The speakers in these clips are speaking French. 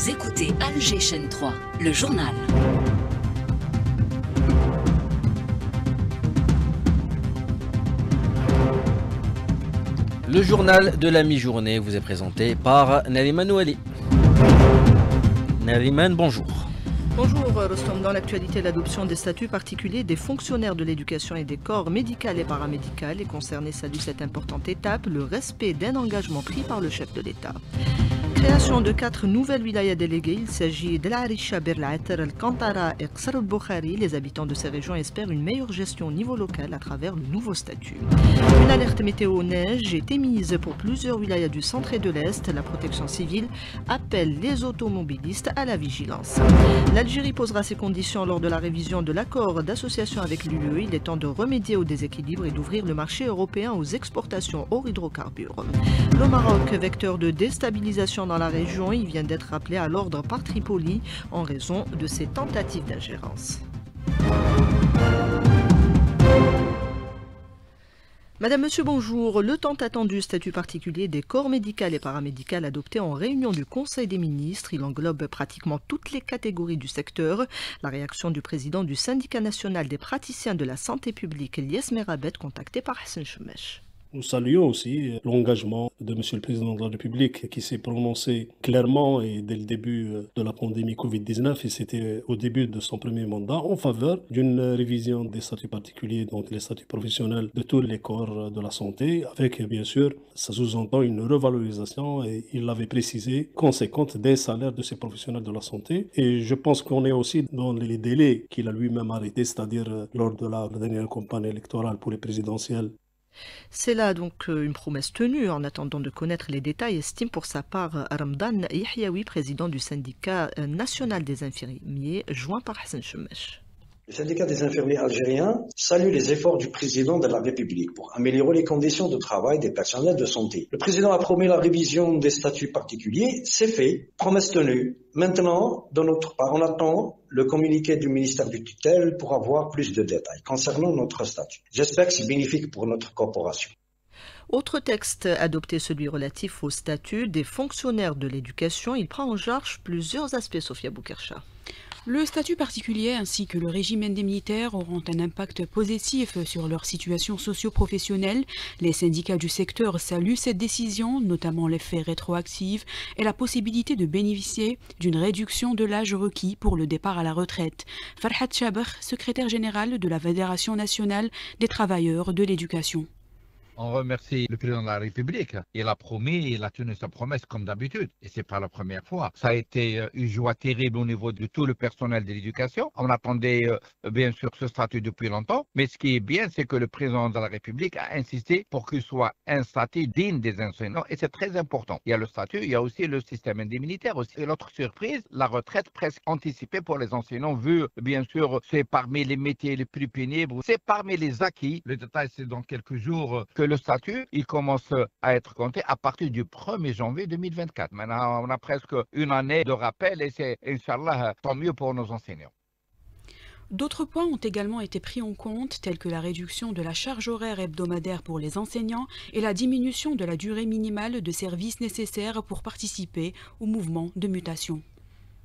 Vous écoutez Alger Chaîne 3, le journal. Le journal de la mi-journée vous est présenté par Nariman Ouali. Nariman, bonjour. Bonjour Rostom, dans l'actualité, l'adoption des statuts particuliers des fonctionnaires de l'éducation et des corps médical et paramédical. Les concernés saluent cette importante étape, le respect d'un engagement pris par le chef de l'État. Création de 4 nouvelles wilayas déléguées. Il s'agit de l'Arisha, Berlater, Al-Kantara et Qsar al-Bukhari. Les habitants de ces régions espèrent une meilleure gestion au niveau local à travers le nouveau statut. Une alerte météo neige est émise pour plusieurs wilayas du centre et de l'Est. La protection civile appelle les automobilistes à la vigilance. L'Algérie posera ses conditions lors de la révision de l'accord d'association avec l'UE. Il est temps de remédier au déséquilibre et d'ouvrir le marché européen aux exportations hors hydrocarbures. Le Maroc, vecteur de déstabilisation dans la région, il vient d'être rappelé à l'ordre par Tripoli en raison de ses tentatives d'ingérence. Madame, Monsieur, bonjour. Le tant attendu statut particulier des corps médical et paramédical adopté en réunion du Conseil des ministres, il englobe pratiquement toutes les catégories du secteur. La réaction du président du syndicat national des praticiens de la santé publique, Elias Merabet, contacté par Hassan Choumesh. Nous saluons aussi l'engagement de M. le Président de la République qui s'est prononcé clairement et dès le début de la pandémie Covid-19, et c'était au début de son premier mandat, en faveur d'une révision des statuts particuliers, donc les statuts professionnels de tous les corps de la santé, avec bien sûr, ça sous-entend une revalorisation, et il l'avait précisé, conséquente des salaires de ces professionnels de la santé. Et je pense qu'on est aussi dans les délais qu'il a lui-même arrêtés, c'est-à-dire lors de la dernière campagne électorale pour les présidentielles. C'est là donc une promesse tenue. En attendant de connaître les détails, estime pour sa part Ramdan Yahyaoui, président du syndicat national des infirmiers, joint par Hassan Choumesh. Le syndicat des infirmiers algériens salue les efforts du président de la République pour améliorer les conditions de travail des personnels de santé. Le président a promis la révision des statuts particuliers, c'est fait, promesse tenue. Maintenant, de notre part, on attend le communiqué du ministère du tutelle pour avoir plus de détails concernant notre statut. J'espère que c'est bénéfique pour notre corporation. Autre texte adopté, celui relatif au statut des fonctionnaires de l'éducation. Il prend en charge plusieurs aspects, Sophia Boukercha. Le statut particulier ainsi que le régime indemnitaire auront un impact positif sur leur situation socio-professionnelle. Les syndicats du secteur saluent cette décision, notamment l'effet rétroactif et la possibilité de bénéficier d'une réduction de l'âge requis pour le départ à la retraite. Farhat Chabakh, secrétaire général de la Fédération nationale des travailleurs de l'éducation. On remercie le président de la République. Il a promis, il a tenu sa promesse comme d'habitude. Et c'est pas la première fois. Ça a été une joie terrible au niveau de tout le personnel de l'éducation. On attendait bien sûr ce statut depuis longtemps. Mais ce qui est bien, c'est que le président de la République a insisté pour qu'il soit un statut digne des enseignants. Et c'est très important. Il y a le statut, il y a aussi le système indemnitaire aussi. Et l'autre surprise, la retraite presque anticipée pour les enseignants, vu bien sûr c'est parmi les métiers les plus pénibles. C'est parmi les acquis. Le détail, c'est dans quelques jours que le statut, il commence à être compté à partir du 1er janvier 2024. Maintenant, on a presque une année de rappel et c'est, Inch'Allah, tant mieux pour nos enseignants. D'autres points ont également été pris en compte, tels que la réduction de la charge horaire hebdomadaire pour les enseignants et la diminution de la durée minimale de service nécessaire pour participer au mouvement de mutation.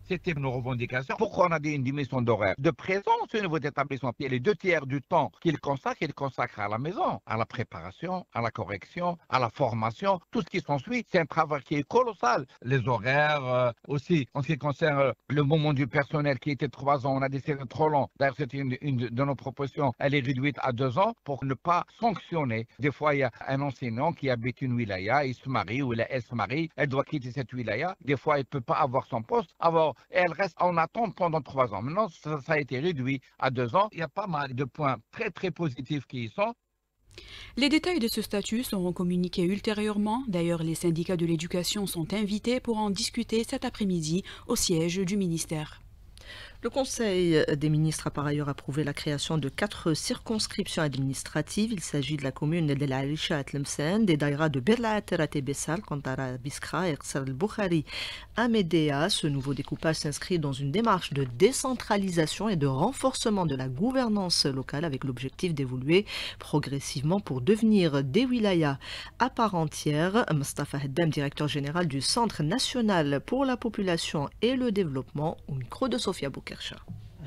C'était nos revendications. Pourquoi on a dit une diminution d'horaire de présence au niveau d'établissement? Et les 2/3 du temps qu'il consacre à la maison, à la préparation, à la correction, à la formation, tout ce qui s'ensuit. C'est un travail qui est colossal. Les horaires aussi, en ce qui concerne le moment du personnel qui était 3 ans, on a dit que c'était trop long. D'ailleurs, c'était une de nos propositions. Elle est réduite à 2 ans pour ne pas sanctionner. Des fois, il y a un enseignant qui habite une wilaya, il se marie ou elle se marie, elle doit quitter cette wilaya. Des fois, elle ne peut pas avoir son poste. Et elle reste en attente pendant 3 ans. Maintenant, ça a été réduit à 2 ans. Il y a pas mal de points très très positifs qui y sont. Les détails de ce statut seront communiqués ultérieurement. D'ailleurs, les syndicats de l'éducation sont invités pour en discuter cet après-midi au siège du ministère. Le Conseil des ministres a par ailleurs approuvé la création de 4 circonscriptions administratives. Il s'agit de la commune de l'Arisha Tlemcen, des daïras de Berlaat, Terate Bessal, Kantara Biskra et Ksar al-Bukhari à Médéa. Ce nouveau découpage s'inscrit dans une démarche de décentralisation et de renforcement de la gouvernance locale avec l'objectif d'évoluer progressivement pour devenir des wilayas à part entière. Mustafa Haddam, directeur général du Centre national pour la population et le développement, au micro de Sofia Boukercha.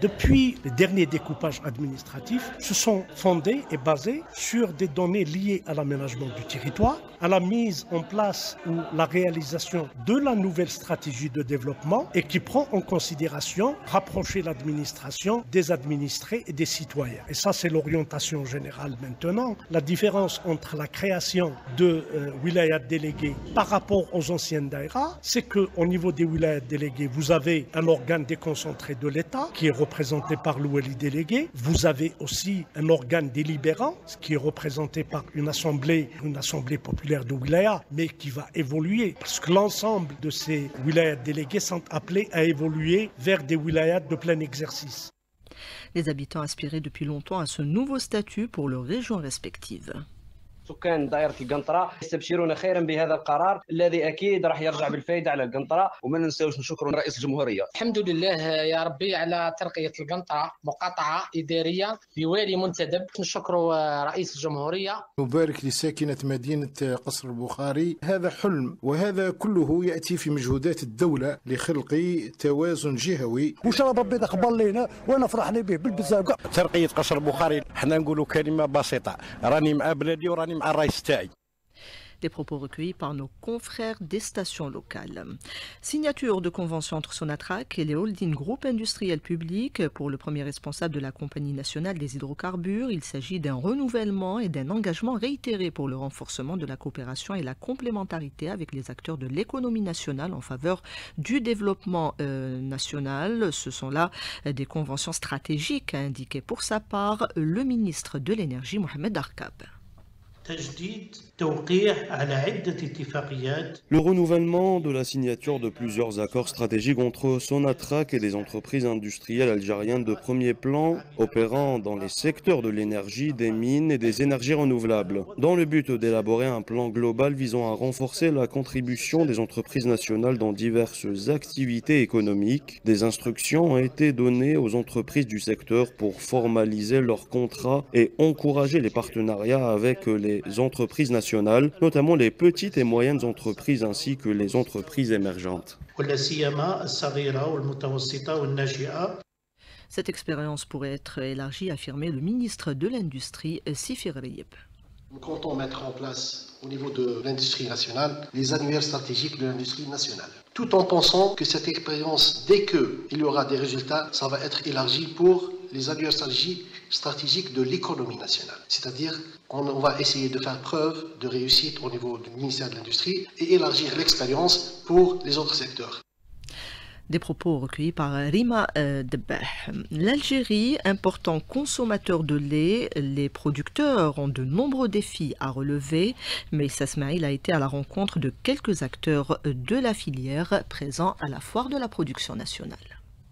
Depuis les derniers découpages administratifs, se sont fondés et basés sur des données liées à l'aménagement du territoire, à la mise en place ou la réalisation de la nouvelle stratégie de développement et qui prend en considération rapprocher l'administration des administrés et des citoyens. Et ça, c'est l'orientation générale maintenant. La différence entre la création de wilayas délégués par rapport aux anciennes daïras, c'est qu'au niveau des wilayas délégués, vous avez un organe déconcentré de l'État qui est représenté par l'ouali délégué. Vous avez aussi un organe délibérant, ce qui est représenté par une assemblée populaire de wilaya, mais qui va évoluer, parce que l'ensemble de ces wilayas délégués sont appelés à évoluer vers des wilayas de plein exercice. Les habitants aspiraient depuis longtemps à ce nouveau statut pour leurs régions respectives. سكان دائرة القنطرة يستبشرون خيرا بهذا القرار الذي أكيد راح يرجع بالفائدة على القنطرة وما ننساوش نشكر رئيس الجمهورية. الحمد لله يا ربي على ترقية القنطرة مقاطعة إدارية بوالي منتدب. نشكر رئيس الجمهورية. نبارك لساكنة مدينة قصر البخاري. هذا حلم وهذا كله يأتي في مجهودات الدولة لخلق توازن جهوي. وش ربي تقبل لنا وانا فرحنا به بالبزاقة. ترقية قصر البخاري حنا نقولوا كلمة بسيطة راني مع بلادي وراني Des propos recueillis par nos confrères des stations locales. Signature de convention entre Sonatrach et les holding groupes industriels publics pour le premier responsable de la Compagnie nationale des hydrocarbures. Il s'agit d'un renouvellement et d'un engagement réitéré pour le renforcement de la coopération et la complémentarité avec les acteurs de l'économie nationale en faveur du développement national. Ce sont là des conventions stratégiques, a indiqué pour sa part le ministre de l'Énergie, Mohamed Arkab. Le renouvellement de la signature de plusieurs accords stratégiques entre Sonatrach et les entreprises industrielles algériennes de premier plan opérant dans les secteurs de l'énergie, des mines et des énergies renouvelables, dans le but d'élaborer un plan global visant à renforcer la contribution des entreprises nationales dans diverses activités économiques. Des instructions ont été données aux entreprises du secteur pour formaliser leurs contrats et encourager les partenariats avec les entreprises nationales, notamment les petites et moyennes entreprises ainsi que les entreprises émergentes. Cette expérience pourrait être élargie, a affirmé le ministre de l'Industrie, Sifir Riyeb. Nous comptons mettre en place au niveau de l'industrie nationale les annuaires stratégiques de l'industrie nationale. Tout en pensant que cette expérience, dès qu'il y aura des résultats, ça va être élargi pour les annuaires stratégiques de l'économie nationale. C'est-à-dire qu'on va essayer de faire preuve de réussite au niveau du ministère de l'Industrie et élargir l'expérience pour les autres secteurs. Des propos recueillis par Rima Debeh. L'Algérie, important consommateur de lait, les producteurs ont de nombreux défis à relever, mais Issa Smaïl a été à la rencontre de quelques acteurs de la filière présents à la foire de la production nationale.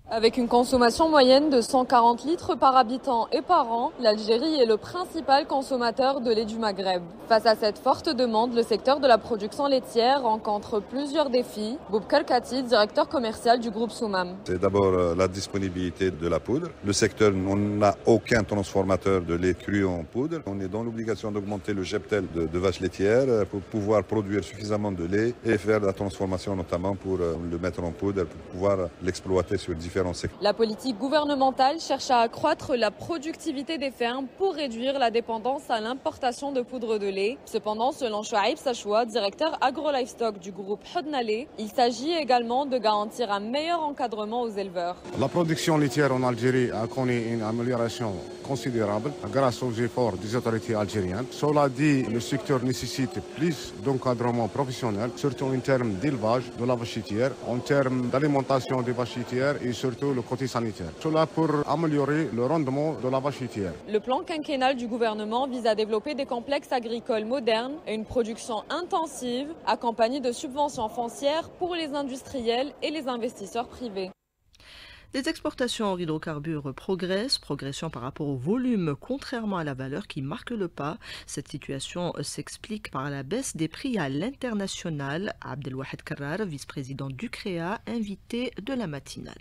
Avec une consommation moyenne de 140 litres par habitant et par an, l'Algérie est le principal consommateur de lait du Maghreb. Face à cette forte demande, le secteur de la production laitière rencontre plusieurs défis. Boubkar Kati, directeur commercial du groupe Soumam. C'est d'abord la disponibilité de la poudre. Le secteur n'a aucun transformateur de lait cru en poudre. On est dans l'obligation d'augmenter le cheptel de vaches laitières pour pouvoir produire suffisamment de lait et faire la transformation notamment pour le mettre en poudre, pour pouvoir l'exploiter sur différents. La politique gouvernementale cherche à accroître la productivité des fermes pour réduire la dépendance à l'importation de poudre de lait. Cependant, selon Chouaib Sachoua, directeur agro-livestock du groupe Hodnalé, il s'agit également de garantir un meilleur encadrement aux éleveurs. La production laitière en Algérie a connu une amélioration considérable grâce aux efforts des autorités algériennes. Cela dit, le secteur nécessite plus d'encadrement professionnel, surtout en termes d'élevage de la vachitière, en termes d'alimentation des vachitières et surtout le côté sanitaire. Cela pour améliorer le rendement de la vachitière. Le plan quinquennal du gouvernement vise à développer des complexes agricoles modernes et une production intensive, accompagnée de subventions foncières pour les industriels et les investisseurs privés. Les exportations en hydrocarbures progressent, progression par rapport au volume, contrairement à la valeur qui marque le pas. Cette situation s'explique par la baisse des prix à l'international. Abdelwahed Karrar, vice-président du CREA, invité de la matinale.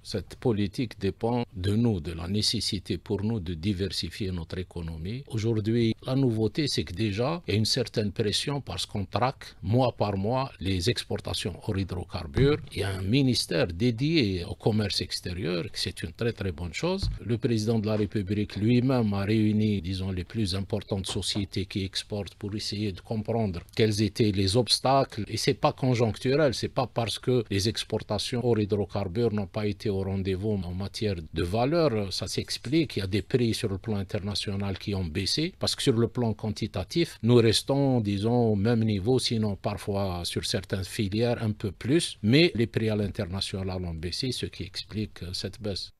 Cette politique dépend de nous, de la nécessité pour nous de diversifier notre économie. Aujourd'hui, la nouveauté, c'est que déjà, il y a une certaine pression parce qu'on traque mois par mois les exportations hors hydrocarbures. Il y a un ministère dédié au commerce extérieur, c'est une très très bonne chose. Le président de la République lui-même a réuni, disons, les plus importantes sociétés qui exportent pour essayer de comprendre quels étaient les obstacles. Et c'est pas conjoncturel, c'est pas parce que les exportations hors hydrocarbures n'ont pas été au rendez-vous en matière de valeur, ça s'explique. Il y a des prix sur le plan international qui ont baissé parce que sur le plan quantitatif, nous restons, disons, au même niveau, sinon parfois sur certaines filières un peu plus, mais les prix à l'international ont baissé, ce qui explique cette baisse.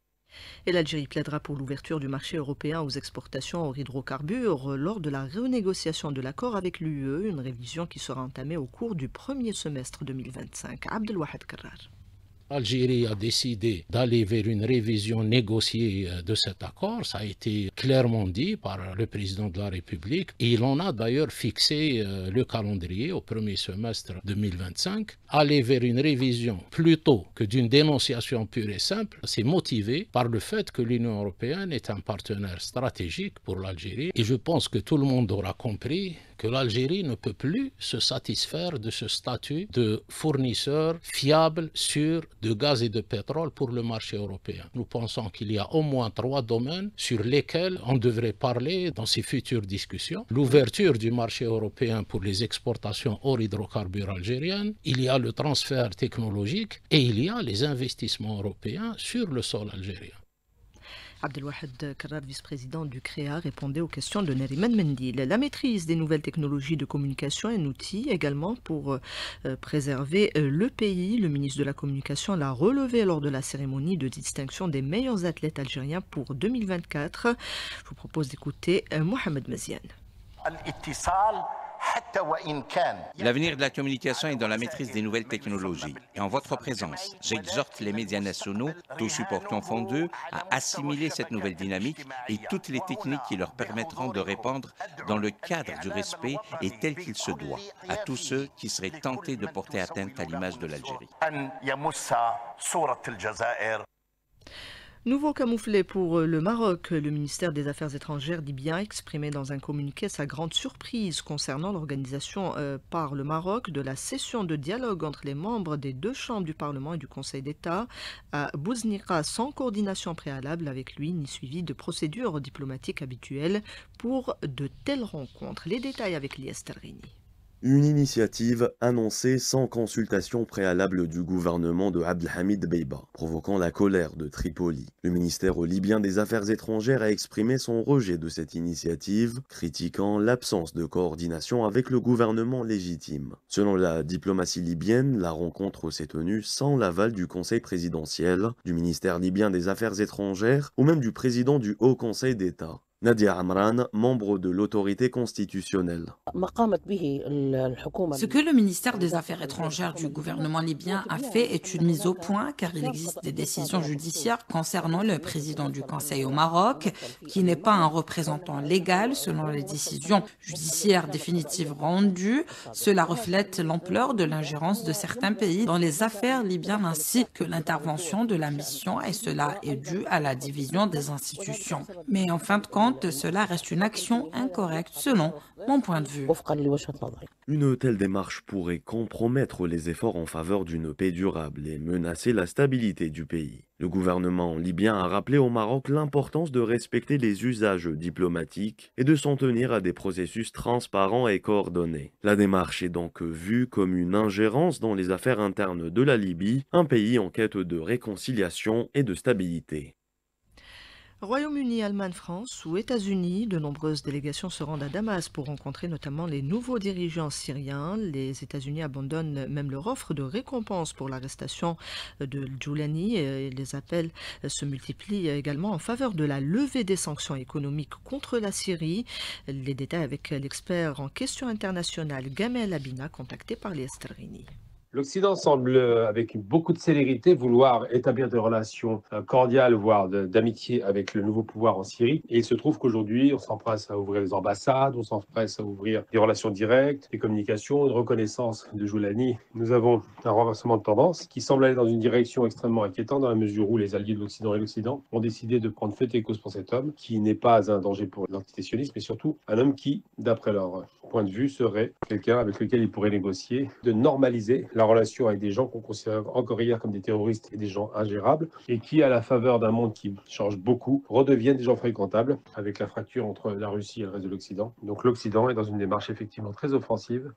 Et l'Algérie plaidera pour l'ouverture du marché européen aux exportations hors hydrocarbures lors de la renégociation de l'accord avec l'UE, une révision qui sera entamée au cours du premier semestre 2025. Abdelwahed Karrar. L'Algérie a décidé d'aller vers une révision négociée de cet accord. Ça a été clairement dit par le président de la République. Et il en a d'ailleurs fixé le calendrier au premier semestre 2025. Aller vers une révision plutôt que d'une dénonciation pure et simple, c'est motivé par le fait que l'Union européenne est un partenaire stratégique pour l'Algérie. Et je pense que tout le monde aura compris que l'Algérie ne peut plus se satisfaire de ce statut de fournisseur fiable, sûr, de gaz et de pétrole pour le marché européen. Nous pensons qu'il y a au moins 3 domaines sur lesquels on devrait parler dans ces futures discussions. L'ouverture du marché européen pour les exportations hors hydrocarbures algériennes, il y a le transfert technologique et il y a les investissements européens sur le sol algérien. Abdelwahed Karrar, vice-président du CREA, répondait aux questions de Nariman Mendil. La maîtrise des nouvelles technologies de communication est un outil également pour préserver le pays. Le ministre de la Communication l'a relevé lors de la cérémonie de distinction des meilleurs athlètes algériens pour 2024. Je vous propose d'écouter Mohamed Maziane. L'avenir de la communication est dans la maîtrise des nouvelles technologies. Et en votre présence, j'exhorte les médias nationaux, tout support confondus, à assimiler cette nouvelle dynamique et toutes les techniques qui leur permettront de répondre dans le cadre du respect et tel qu'il se doit à tous ceux qui seraient tentés de porter atteinte à l'image de l'Algérie. Nouveau camouflet pour le Maroc. Le ministère des Affaires étrangères dit bien exprimer dans un communiqué sa grande surprise concernant l'organisation par le Maroc de la session de dialogue entre les membres des 2 chambres du Parlement et du Conseil d'État à Bouznika sans coordination préalable avec lui ni suivi de procédures diplomatiques habituelles pour de telles rencontres. Les détails avec Lies Terrini. Une initiative annoncée sans consultation préalable du gouvernement de Abdelhamid Dbeibah, provoquant la colère de Tripoli. Le ministère libyen des Affaires étrangères a exprimé son rejet de cette initiative, critiquant l'absence de coordination avec le gouvernement légitime. Selon la diplomatie libyenne, la rencontre s'est tenue sans l'aval du Conseil présidentiel, du ministère libyen des Affaires étrangères ou même du président du Haut Conseil d'État. Nadia Amran, membre de l'autorité constitutionnelle. Ce que le ministère des Affaires étrangères du gouvernement libyen a fait est une mise au point car il existe des décisions judiciaires concernant le président du Conseil au Maroc qui n'est pas un représentant légal selon les décisions judiciaires définitives rendues. Cela reflète l'ampleur de l'ingérence de certains pays dans les affaires libyennes ainsi que l'intervention de la mission et cela est dû à la division des institutions. Mais en fin de compte, cela reste une action incorrecte selon mon point de vue. Une telle démarche pourrait compromettre les efforts en faveur d'une paix durable et menacer la stabilité du pays. Le gouvernement libyen a rappelé au Maroc l'importance de respecter les usages diplomatiques et de s'en tenir à des processus transparents et coordonnés. La démarche est donc vue comme une ingérence dans les affaires internes de la Libye, un pays en quête de réconciliation et de stabilité. Royaume-Uni, Allemagne, France ou États-Unis, de nombreuses délégations se rendent à Damas pour rencontrer notamment les nouveaux dirigeants syriens. Les États-Unis abandonnent même leur offre de récompense pour l'arrestation de Giuliani et les appels se multiplient également en faveur de la levée des sanctions économiques contre la Syrie. Les détails avec l'expert en questions internationales Gamel Abina, contacté par les Terrini. L'Occident semble, avec beaucoup de célérité, vouloir établir des relations cordiales, voire d'amitié avec le nouveau pouvoir en Syrie. Et il se trouve qu'aujourd'hui, on s'empresse à ouvrir les ambassades, on s'empresse à ouvrir des relations directes, des communications, une reconnaissance de Joulani. Nous avons un renversement de tendance qui semble aller dans une direction extrêmement inquiétante, dans la mesure où les alliés de l'Occident et l'Occident ont décidé de prendre fait et cause pour cet homme, qui n'est pas un danger pour l'entité sioniste, mais surtout un homme qui, d'après leur point de vue, serait quelqu'un avec lequel ils pourraient négocier, de normaliser la relation avec des gens qu'on considérait encore hier comme des terroristes et des gens ingérables, et qui, à la faveur d'un monde qui change beaucoup, redeviennent des gens fréquentables, avec la fracture entre la Russie et le reste de l'Occident. Donc l'Occident est dans une démarche effectivement très offensive.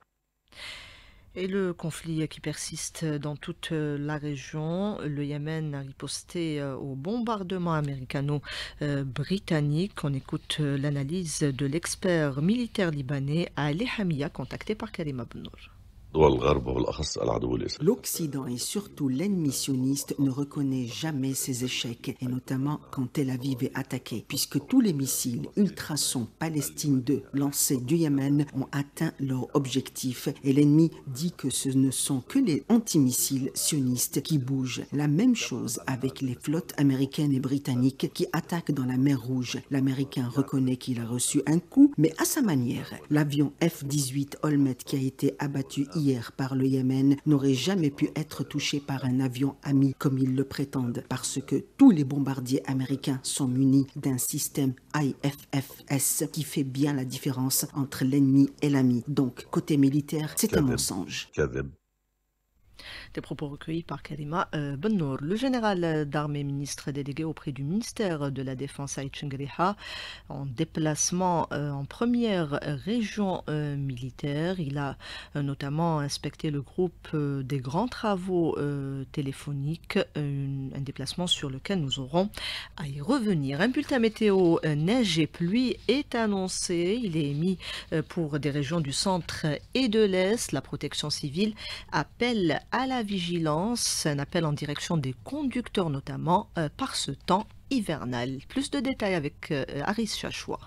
Et le conflit qui persiste dans toute la région, le Yémen a riposté au bombardement américano-britannique. On écoute l'analyse de l'expert militaire libanais Ali Hamia, contacté par Karima Bennour. L'Occident et surtout l'ennemi sioniste ne reconnaît jamais ses échecs, et notamment quand Tel Aviv est attaqué, puisque tous les missiles ultrasons Palestine 2 lancés du Yémen ont atteint leur objectif, et l'ennemi dit que ce ne sont que les antimissiles sionistes qui bougent. La même chose avec les flottes américaines et britanniques qui attaquent dans la mer Rouge. L'Américain reconnaît qu'il a reçu un coup, mais à sa manière. L'avion F-18 Olmert qui a été abattu hier par le Yémen n'aurait jamais pu être touché par un avion ami comme ils le prétendent, parce que tous les bombardiers américains sont munis d'un système IFFS qui fait bien la différence entre l'ennemi et l'ami. Donc, côté militaire, c'est un mensonge. Des propos recueillis par Karima Bennour. Le général d'armée ministre délégué auprès du ministère de la Défense Aït Chengriha, en déplacement en première région militaire. Il a notamment inspecté le groupe des grands travaux téléphoniques, un déplacement sur lequel nous aurons à y revenir. Un bulletin météo neige et pluie est annoncé. Il est émis pour des régions du centre et de l'est. La protection civile appelle à la vigilance, un appel en direction des conducteurs notamment par ce temps hivernal. Plus de détails avec Aris Chachoua.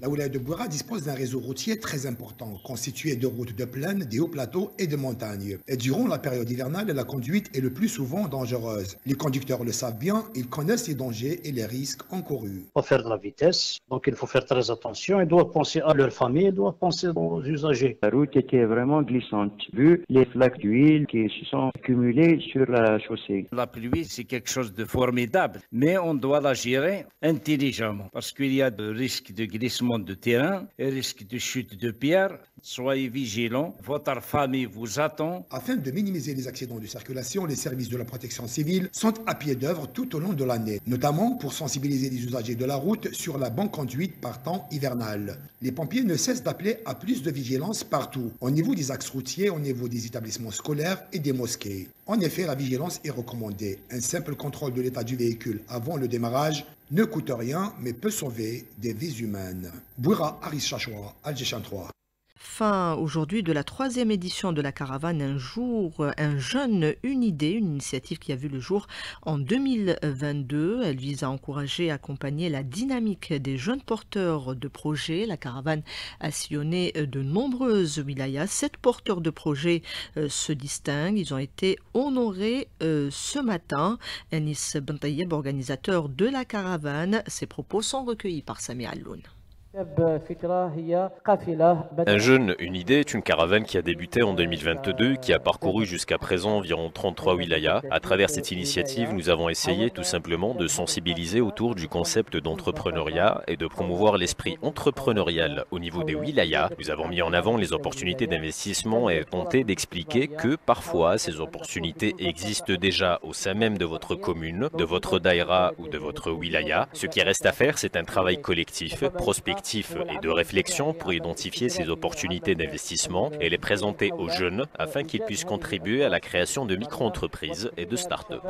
La Wilaya de Bouira dispose d'un réseau routier très important, constitué de routes de plaine, des hauts plateaux et de montagnes. Et durant la période hivernale, la conduite est le plus souvent dangereuse. Les conducteurs le savent bien, ils connaissent les dangers et les risques encourus. Il faut faire de la vitesse, donc il faut faire très attention. Ils doivent penser à leur famille, ils doivent penser aux usagers. La route était vraiment glissante, vu les flaques d'huile qui se sont accumulées sur la chaussée. La pluie, c'est quelque chose de formidable, mais on doit la gérer intelligemment, parce qu'il y a de risques de glissement de terrain et risque de chute de pierre. Soyez vigilants, votre famille vous attend. Afin de minimiser les accidents de circulation, les services de la protection civile sont à pied d'œuvre tout au long de l'année, notamment pour sensibiliser les usagers de la route sur la bonne conduite par temps hivernal. Les pompiers ne cessent d'appeler à plus de vigilance partout, au niveau des axes routiers, au niveau des établissements scolaires et des mosquées. En effet, la vigilance est recommandée. Un simple contrôle de l'état du véhicule avant le démarrage ne coûte rien, mais peut sauver des vies humaines. Bouira, Aris Chachoua, Algéchan 3. Fin aujourd'hui de la 3e édition de la caravane Un jour, un jeune, une idée, une initiative qui a vu le jour en 2022. Elle vise à encourager et accompagner la dynamique des jeunes porteurs de projets. La caravane a sillonné de nombreuses wilayas. 7 porteurs de projets se distinguent. Ils ont été honorés ce matin. Anis Bentayeb, organisateur de la caravane, ses propos sont recueillis par Sami Alloun. Un jeune, une idée est une caravane qui a débuté en 2022, qui a parcouru jusqu'à présent environ 33 wilayas. À travers cette initiative, nous avons essayé tout simplement de sensibiliser autour du concept d'entrepreneuriat et de promouvoir l'esprit entrepreneurial au niveau des wilayas. Nous avons mis en avant les opportunités d'investissement et tenté d'expliquer que parfois ces opportunités existent déjà au sein même de votre commune, de votre daïra ou de votre wilaya. Ce qui reste à faire, c'est un travail collectif, prospectif et de réflexion pour identifier ces opportunités d'investissement et les présenter aux jeunes afin qu'ils puissent contribuer à la création de micro-entreprises et de start-up.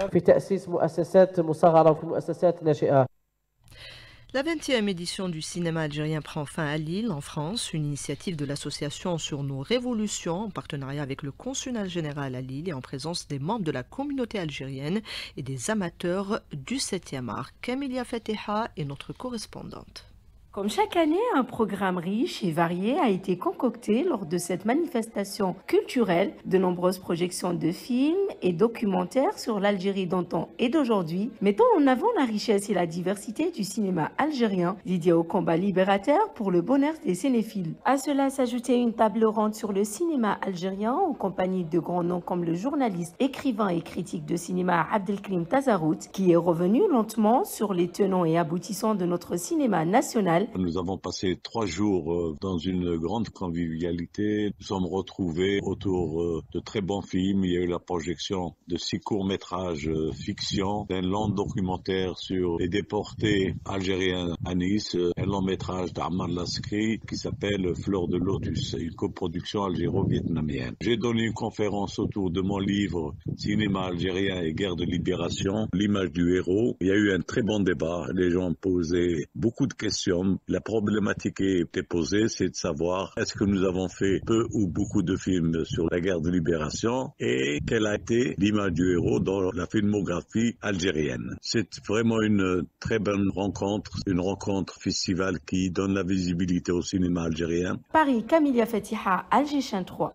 La 20e édition du cinéma algérien prend fin à Lille, en France, une initiative de l'association Sur nos révolutions, en partenariat avec le consulat général à Lille et en présence des membres de la communauté algérienne et des amateurs du 7e art. Camélia Fatiha est notre correspondante. Comme chaque année, un programme riche et varié a été concocté lors de cette manifestation culturelle. De nombreuses projections de films et documentaires sur l'Algérie d'antan et d'aujourd'hui, mettant en avant la richesse et la diversité du cinéma algérien, dédié au combat libérateur pour le bonheur des cinéphiles. À cela s'ajoutait une table ronde sur le cinéma algérien en compagnie de grands noms comme le journaliste, écrivain et critique de cinéma Abdelkrim Tazarout, qui est revenu lentement sur les tenants et aboutissants de notre cinéma national. Nous avons passé 3 jours dans une grande convivialité. Nous sommes retrouvés autour de très bons films. Il y a eu la projection de 6 courts-métrages fiction, d'un long documentaire sur les déportés algériens à Nice, un long-métrage d'Ammar Laskri qui s'appelle Fleur de Lotus, une coproduction algéro-vietnamienne. J'ai donné une conférence autour de mon livre Cinéma algérien et guerre de libération, l'image du héros. Il y a eu un très bon débat. Les gens posaient beaucoup de questions. La problématique qui était posée, c'est de savoir est-ce que nous avons fait peu ou beaucoup de films sur la guerre de libération et quelle a été l'image du héros dans la filmographie algérienne. C'est vraiment une très bonne rencontre, une rencontre festival qui donne la visibilité au cinéma algérien. Paris, Camilia Fatiha, Alger Chaîne 3.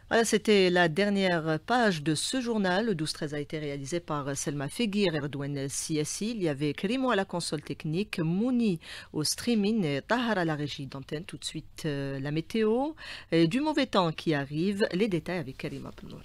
Voilà, c'était la dernière page de ce journal. Le 12-13 a été réalisé par Selma Feguir et Redouane Siassi. Il y avait Krimo à la console technique, Mouni au streaming et Tahar à la régie d'antenne. Tout de suite, la météo, du mauvais temps qui arrive. Les détails avec Karima Pnour.